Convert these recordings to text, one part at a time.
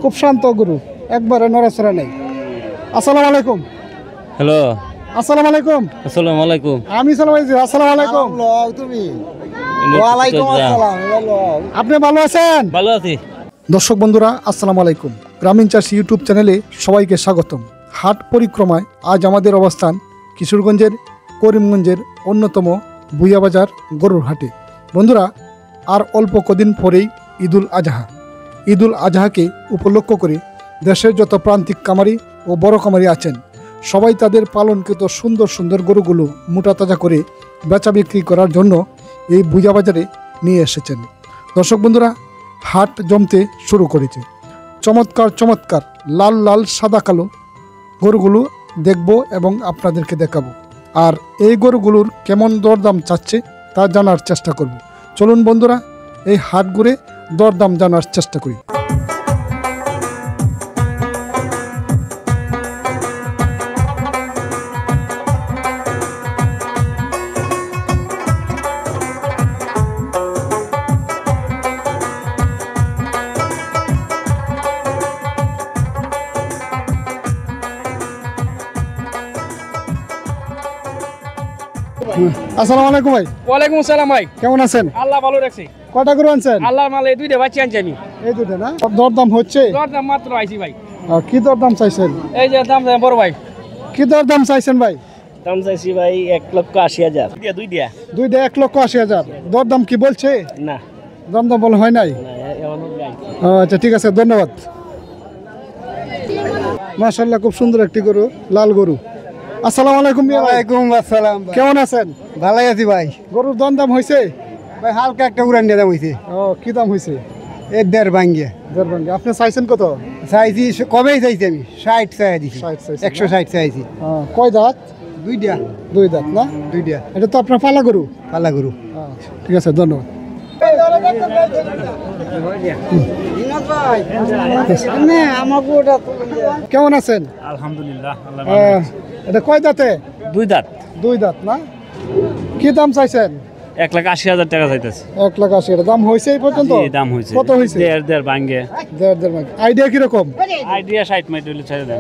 খুব শান্ত গরু, একবারে নড়াচড়া নেই। আসসালামু আলাইকুম। হ্যালো, আসসালামু আলাইকুম। আসসালামু আলাইকুম। আমি সালাম আলাইকুম। আসসালামু আলাইকুম। তুমি ওয়ালাইকুম আসসালাম। আপনি ভালো আছেন? ভালো আছি। দর্শক বন্ধুরা, আসসালামু আলাইকুম। গ্রামীণ চাষী ইউটিউব চ্যানেলে সবাইকে স্বাগতম। হাট পরিক্রমায় আজ আমাদের অবস্থান কিশোরগঞ্জের করিমগঞ্জের অন্যতম ভুইয়াবাজার গরুর হাটে। বন্ধুরা, আর অল্প কদিন পরেই ঈদুল আজহা। ঈদুল আজহাকে উপলক্ষ করে দেশের যত প্রান্তিক কামারি ও বড় কামারি আছেন, সবাই তাদের পালনকৃত সুন্দর সুন্দর গরুগুলো মোটা তাজা করে বেচা বিক্রি করার জন্য এই ভুইয়াবাজারে নিয়ে এসেছেন। দর্শক বন্ধুরা, হাট জমতে শুরু করেছে। চমৎকার চমৎকার লাল লাল সাদা কালো গরুগুলো দেখব এবং আপনাদেরকে দেখাবো। আর এই গরুগুলোর কেমন দরদাম চাচ্ছে তা জানার চেষ্টা করব। চলুন বন্ধুরা, এই হাট ঘুরে দরদাম জানার চেষ্টা করি। আসসালামু আলাইকুম ভাই। ওয়ালাইকুম আসসালাম ভাই। কেমন আছেন? আল্লাহ ভালো রাখছে। কটা গরু আনছেন? আল্লাহর মালে দুইটা বাচ্চা আনছি আমি। এই দুটো না? দরদাম হচ্ছে? দরদাম মাত্র আইছি ভাই। কি দরদাম চাইছেন? এই যে দাম বড় ভাই। কি দরদাম চাইছেন ভাই? দাম চাইছি ভাই 1,80,000। দুইটা 1,80,000। দরদাম কি বলছে? না, দরদাম বলা হয় নাই? আচ্ছা, ঠিক আছে, ধন্যবাদ। মাশাআল্লাহ, খুব সুন্দর একটি গরু, লাল গরু। আসসালামু আলাইকুম মিয়া ভাই। ওয়ালাইকুম আসসালাম। কেমন আছেন? ভালো আছি ভাই। গরুর দরদাম হয়েছে? ভাই হালকা একটা উড়ান দিয়ে দাম হয়েছে। কি দাম হয়েছে? এর দেড় ভাঙ্গিয়া দেড়। আপনি চাইছেন কত? চাইছি কমেই চাইছি আমি 60 চাই দিছি। 60 চাইছেন? 160 চাইছি। কয় দাঁত? দুইটা দুই দাঁত না? দুইটা এটা তো আপনার পালা গরু। পালা গরু। আচ্ছা, ঠিক আছে, ধন্যবাদ। কেমন আছেন? আলহামদুলিল্লাহ। এটা কয় দাঁতে? দুই দাঁত। দুই দাঁত না? কি দাম চাইছেন? 1,80,000 টাকা চাইতেছে। 1,80,000 দাম হয়েছে এই পর্যন্ত? দাম হয়েছে। কত হয়েছে? দেড় ভাঙ্গে। দেড় ভাগ। আইডিয়া কিরকম? আইডিয়া 60 মাইট হইলে ছেড়ে দেন।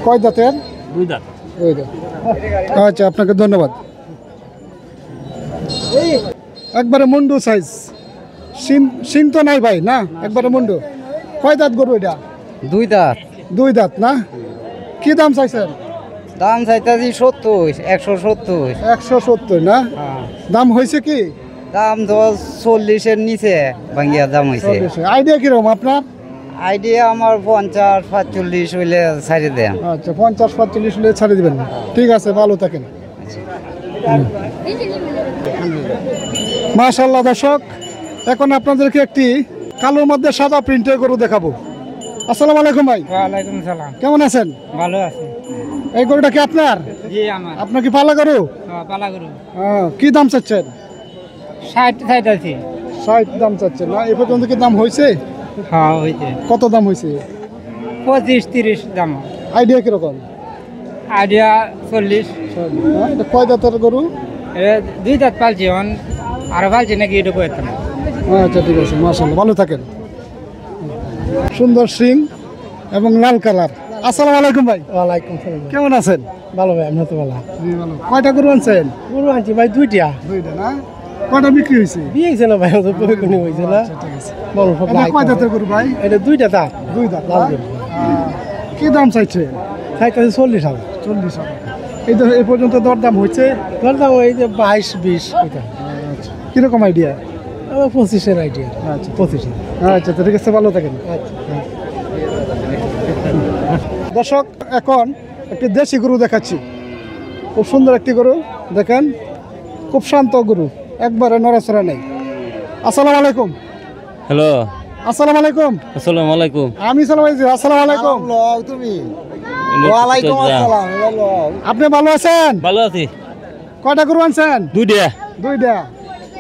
কয় দাঁতের? দুই দাঁত। দুই দাঁত। আচ্ছা, আপনাকে ধন্যবাদ। একবারে মুন্ডু সাইজ। সিন তো নাই ভাই না? একবারে মুন্ডু। কয় দাঁত গরু এটা? দুই দাঁত। দুই দাঁত না? কি দাম চাইছেন? দাম চাইতেছি 70, 170। 170 না? দাম হয়েছে কি? দাম তো 40-এর নিচে ভাঙ্গিয়া দাম হয়েছে। আইডিয়া কিরকম আপনার? আইডিয়া আমার 50-45 হইলে ছাড়ে দেন। আচ্ছা, 50-45 হলে ছাড়ে দিবেন। ঠিক আছে, ভালো থাকেন। মাশাআল্লাহ দর্শক, এখন আপনাদেরকে একটি কালোর মধ্যে সাদা প্রিন্টের গরু দেখাবো। আসসালামু আলাইকুম ভাই। ওয়ালাইকুম সালাম। কেমন আছেন? ভালো আছি। এই গরুটা কি আপনার? জি আমার। আপনার কি পালা গরু? পালা গরু। কি দাম চাচ্ছেন? 60 চাইতেছি। 60 দাম চাচ্ছেন না? এই পর্যন্ত কি দাম হয়েছে? হ্যাঁ হইছে। কত দাম হয়েছে? 25-30 দাম। আইডিয়া কিরকম? আইডিয়া 40। এটা কয় দাঁতের গরু? দুই দাঁত পালছি এখন, আরো পালছি নাকি এটা কয়েক। আচ্ছা, ঠিক আছে, মাশাআল্লাহ, ভালো থাকেন। সুন্দর সিং এবং লাল কালার। আসসালামু আলাইকুম ভাই। ওয়ালাইকুম সালাম। কেমন আছেন? ভালো ভাই, আমরা তো ভালো। ভালো। কয়টা গরু আনছেন? গরু আনছি ভাই দুইটা। দুইটা না? কয়টা বিক্রি হয়েছে? বিয়ে হয়েছে না ভাই, ওদের বই কোনি হয়েছে না। ঠিক আছে। বড় সব এটা কয় দাঁতের গরু ভাই? এটা দুইটা দাঁত। দুই দাঁত লাল না? গরু। কি দাম চাইছে? চাইতেছে 40,000। 40,000। এই পর্যন্ত দরদাম হয়েছে? ধরতাম এই যে 22-20 এটা। আচ্ছা, কিরকম আইডিয়া? 25-এর আইডিয়া। আচ্ছা, 25। আচ্ছা, তো ঠিক আছে, ভালো থাকেন। আচ্ছা। দর্শক, এখন একটি দেশি গরু দেখাচ্ছি। খুব সুন্দর একটি গরু, দেখেন, খুব শান্ত গরু, একবারে নড়াচড়া নেই। আসসালামু আলাইকুম। হ্যালো, আসসালামু আলাইকুম। আসসালামু আলাইকুম। আমি সালাম আলাইকুম। আসসালামু আলাইকুম। তুমি ওয়ালাইকুম আসসালাম। আপনি ভালো আছেন? ভালো আছি। কয়টা গরু আনছেন? দুইটা। দুইটা।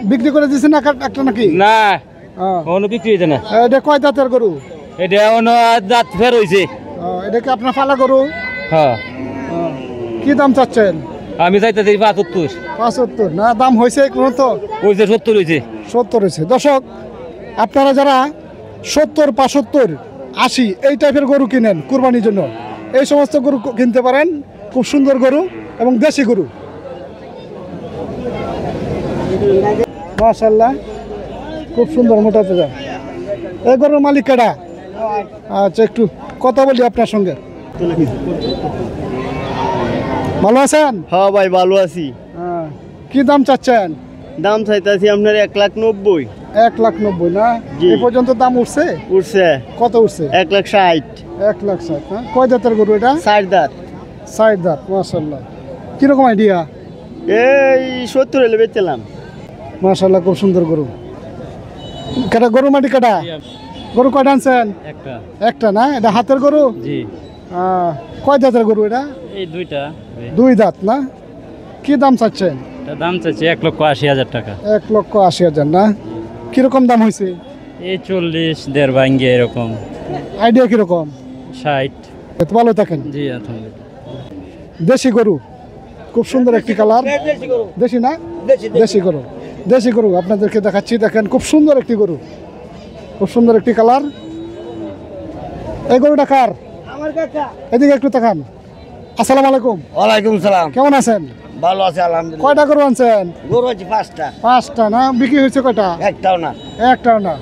বিক্রি করে দিয়েছেন না একটা নাকি? না, হ্যাঁ। কোনো বিক্রি হয়েছে না। এটা কয় দাঁতের গরু? এটা অন্য দাঁত ফের হয়েছে। এটা কি আপনার পালা গরু? হ্যাঁ। কি দাম চাচ্ছেন? আমি চাইতেছি 75। 75 না? দাম হয়েছে কোনো তো? হয়েছে 70 হয়েছে। 70 হয়েছে। দর্শক, আপনারা যারা 70, 75 80 এই টাইপের গরু কিনেন কুরবানির জন্য, এই সমস্ত গরু কিনতে পারেন। খুব সুন্দর গরু এবং দেশি গরু, মাশাআল্লাহ খুব সুন্দর মোটা তাজা। এই গরুর মালিক কেডা? আচ্ছা, একটু কথা বলি আপনার সঙ্গে। ভালো আছেন? হ্যাঁ ভাই ভালো আছি। হ্যাঁ। কি দাম চাচ্ছেন? দাম চাইতেছি আপনার 1,90,000। 1,90,000 না? জি। এই পর্যন্ত দাম উঠছে? উঠছে কত উঠছে? 1,60,000। 1,60,000 না? কয় জাতের গরু এটা? 4 দাঁত। 60 দাঁত, মাশাআল্লাহ। কিরকম আইডিয়া? এই 70 হলে বেচলাম। মাশাআল্লাহ খুব সুন্দর গরু। কেটা গরু মাটি কাটা? গরু কয়টা আনছেন? একটা না? এটা হাতের গরু? জি কয় জাতের গরু এটা? এই দুইটা 2 দাঁত না? কি দাম চাচ্ছেন? দাম চাইছে 1,80,000 টাকা। 1,80,000 না? কিরকম দাম হয়েছে? এই 40 দেড় ভাঙ্গে এরকম আইডিয়া কিরকম? 60। এত ভালো থাকেন। জি আলহামদুলিল্লাহ। দেশি গরু, খুব সুন্দর একটি কালার। দেশি না? দেশি গরু, দেশি গরু আপনাদেরকে দেখাচ্ছি। দেখেন খুব সুন্দর একটি গরু, খুব সুন্দর একটি কালার। এই গরুটা কার? এদিকে একটু তাকান। আসসালামু আলাইকুম। ওয়ালাইকুম সালাম। কেমন আছেন? ভালো আছে আলহামদুলিল্লাহ। কয়টা গরু আনছেন? গরু আছে 5টা। 5টা না? বিক্রি হয়েছে কয়টা? একটাও না। একটাও না।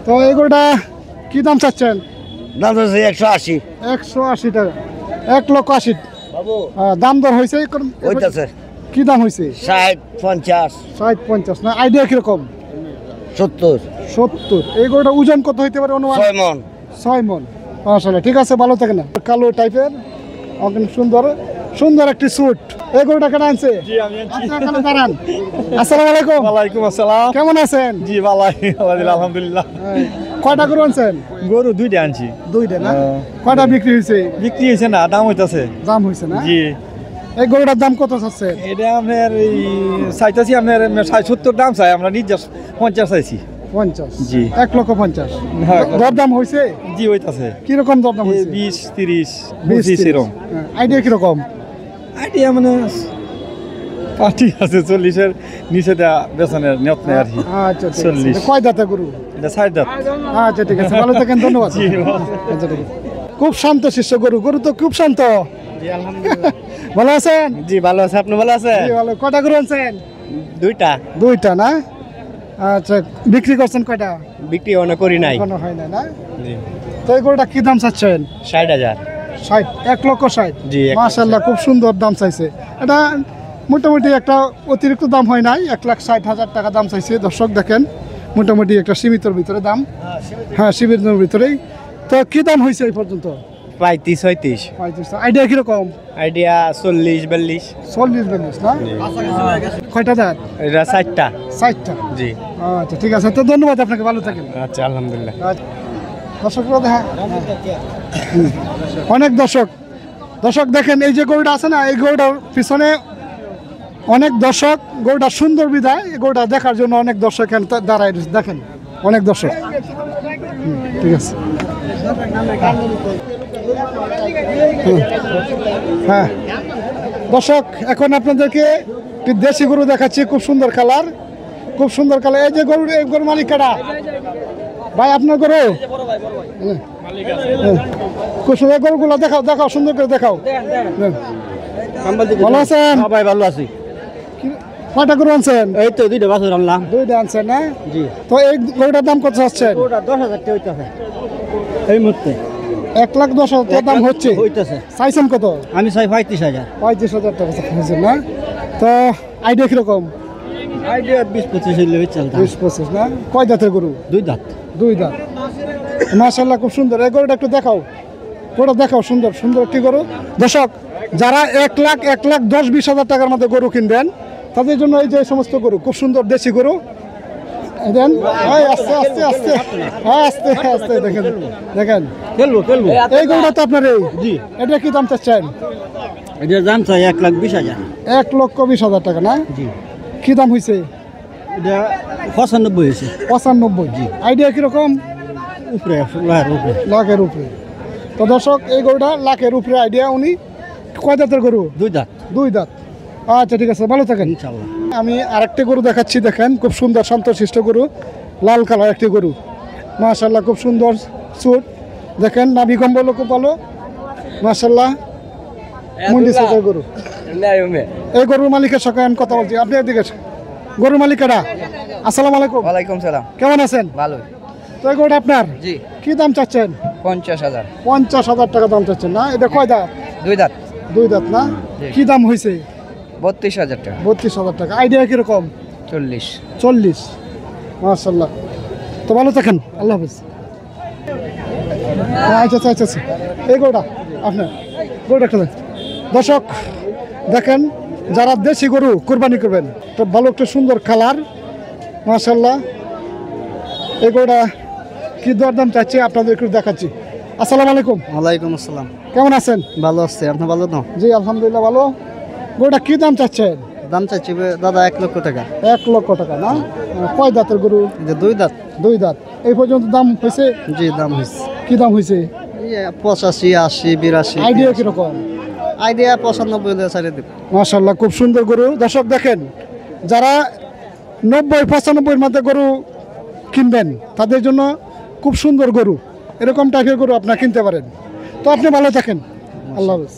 তো এই গরুটা কি দাম চাচ্ছেন? দাম আছে 180। 180 টাকা। 1,80,000। বাবু দাম দর হয়েছে? হইতাছে কি দাম হয়েছে? 60, 50, 60-50 না? আইডিয়া কিরকম? 70, 70। এই গরুটা ওজন কত হইতে পারে অনুমান? 6 মন। 6 মন। মাশাআল্লাহ, ঠিক আছে, ভালো থাকে না। কালো টাইপের অনেক সুন্দর সুন্দর একটি স্যুট। এই গরুটা কেন আনছে? জি আমি আচ্ছা, এখানে দাঁড়ান। আসসালামু আলাইকুম। ওয়ালাইকুম আসসালাম। কেমন আছেন? জি ভালো আলহামদুলিল্লাহ। কয়টা গরু আনছেন? গরু 2টা আনছি। 2টা না? কয়টা বিক্রি হয়েছে? বিক্রি হয়েছে না, দাম হইতাছে। দাম হয়েছে না? জি এই গরুটার দাম কত চাচ্ছে? এটা আপনার এই চাইতেছি আপনার 70 দাম চাই, আমরা নিজে 50 চাইছি। 50। জি। 1,50,000। হ্যাঁ। দরদাম হয়েছে? জি হইতাছে। কিরকম দরদাম হয়েছে? 20, 30, 20, 25 এরকম। আইডিয়া কিরকম? আইডিয়া মানে পার্টি আছে 40-এর নিচে বেতনের নিয়ত নেই আর কি। আচ্ছা, ঠিক আছে। 40। কয় দাঁতের গরু? এটা 4 দাঁত। আচ্ছা, ঠিক আছে, ভালো থাকেন, ধন্যবাদ। জি, আচ্ছা, ঠিক আছে। খুব শান্ত শিষ্য গরু, গরু তো খুব শান্ত। জি আলহামদুলিল্লাহ। ভালো আছেন? জি ভালো আছে, আপনি ভালো আছেন? জি, ভালো। কয়টা গরু আনছেন? 2টা। 2টা না? আচ্ছা, বিক্রি করছেন কয়টা? বিক্রি অনেক করি নাই। এখনো হয় না? জি তো এই গরুটা কি দাম চাচ্ছেন? 60,000। 60, 1,60,000। জি, 1,60,000 মাশাআল্লাহ খুব সুন্দর দাম চাইছে। এটা মোটামুটি একটা অতিরিক্ত দাম হয় নাই, 1,60,000 টাকা দাম চাইছে। দর্শক দেখেন, মোটামুটি একটা সীমিতর ভিতরে দাম। হ্যাঁ, সীমিতর ভিতরেই। তো কি দাম হয়েছে এই পর্যন্ত? 35-36। আইডিয়া কিরকম? আইডিয়া 40-42। 40-42 না? কয়টা দাঁত? এটা 4টা। 60টা। জি আচ্ছা, ঠিক আছে, তো ধন্যবাদ আপনাকে, ভালো থাকেন। আচ্ছা আলহামদুলিল্লাহ। দর্শকরা দেখা অনেক দর্শক দেখেন, এই যে গরুটা আছে না, এই গরুটার পিছনে অনেক দর্শক। গরুটা সুন্দর বিধায় এই গরুটা দেখার জন্য অনেক দর্শক এখানে দাঁড়ায় রয়েছে। দেখেন অনেক দর্শক। ঠিক আছে। হ্যাঁ দর্শক, এখন আপনাদেরকে একটি দেশি গরু দেখাচ্ছি। খুব সুন্দর কালার, খুব সুন্দর কালার। এই যে গরু, এই গরু মালিক কাটা? ভাই আপনার গরু? খুব সুন্দর গরুগুলো দেখাও, দেখাও, সুন্দর করে দেখাও। ভালো আছেন? ভাই ভালো আছি। কয়টা গরু আনছেন? এই তো 2টা বাছুর আনলাম। 2টা আনছেন না? জি। তো এই গরুটার দাম কত চাচ্ছেন? ওটা 10,000 টাকা হইতাছে এই মুহূর্তে। 1,10,000 দাম হচ্ছে। হইতাছে। চাইছেন কত? আমি চাই 35,000। 35,000 টাকা চাইছেন না? তো আইডিয়া কিরকম? আইডিয়া 20-25 হইলে চলতা। 20-25 না? কয় দাঁতের গরু? 2 দাঁত। 2 দাঁত। মাশাআল্লাহ খুব সুন্দর। এই গরুটা একটু দেখাও, গরুটা দেখাও, সুন্দর সুন্দর একটি গরু। দর্শক, যারা 1,10,20,000 টাকার মধ্যে গরু কিনবেন, তাদের জন্য এই যে সমস্ত গরু, খুব সুন্দর দেশি গরু। দেন আস্তে আস্তে আস্তে আস্তে আস্তে দেখেন দেখেন। খেলবো। এই গরুটা তো আপনার এই? জি। এটা কি দাম চাচ্ছেন? এটা দাম চাই 1,20,000। 1,20,000 টাকা না? জি। কি দাম হয়েছে? এটা 95 হয়েছে। 95। জি। আইডিয়া কিরকম? উপরে লাখের উপরে। তো দর্শক, এই গরুটা লাখের উপরে আইডিয়া। উনি কয় দাঁতের গরু? 2 দাঁত। 2 দাঁত। আচ্ছা, ঠিক আছে, ভালো থাকেন। ইনশাআল্লাহ। আমি আরেকটি গরু দেখাচ্ছি। দেখেন খুব সুন্দর শান্তশিষ্ট গরু, লাল কালার একটি গরু। মাশাআল্লাহ খুব সুন্দর চুট। দেখেন নাভি কম্বল খুব ভালো মাশাল্লাহ। মুন্ডি সাইজের গরু। এই গরুর মালিকের সঙ্গে আমি কথা বলছি, আপনি এদিকে আসেন। গরুর মালিকেরা আসসালামু আলাইকুম। ওয়ালাইকুম সালাম। কেমন আছেন? ভালো। তো এই গরুটা আপনার জি। কি দাম চাচ্ছেন? 50,000। 50,000 টাকা দাম চাচ্ছেন না? এটা কয় দাঁত? 2 দাঁত। 2 দাঁত না? জি। কি দাম হয়েছে? 32,000 টাকা। 32,000 টাকা। আইডিয়া কিরকম? 40। 40। মাশাল্লাহ। তো ভালো থাকেন, আল্লাহ হাফেজ। আচ্ছা আচ্ছা আচ্ছা আচ্ছা। এই গরুটা আপনার গরুটা একটা দেন। দর্শক দেখেন, যারা দেশি গরু কোরবানি করবেন তো ভালো একটা সুন্দর কালার মাশাল্লাহ। এই গরুটা কি দরদাম চাচ্ছি আপনাদের একটু দেখাচ্ছি। আসসালামু আলাইকুম। ওয়ালাইকুম আসসালাম। কেমন আছেন? ভালো আছে, আপনি ভালো তো? জি আলহামদুলিল্লাহ ভালো। গরুটা কি দাম চাচ্ছেন? দাম চাচ্ছি দাদা 1 লক্ষ টাকা। 1 লক্ষ টাকা না? কয় দাঁতের গরু? এই যে 2 দাঁত। 2 দাঁত। এই পর্যন্ত দাম হয়েছে? জি, দাম হয়েছে কি দাম হয়েছে? 85, 80, 82। আইডিয়া কিরকম? আইডিয়া 95 হলে ছাড়ে দেব। মাশাল্লাহ খুব সুন্দর গরু। দর্শক দেখেন, যারা 90-95 মধ্যে গরু কিনবেন তাদের জন্য খুব সুন্দর গরু, এরকম টাইপের গরু আপনারা কিনতে পারেন। তো আপনি ভালো থাকেন, আল্লাহ হাফেজ।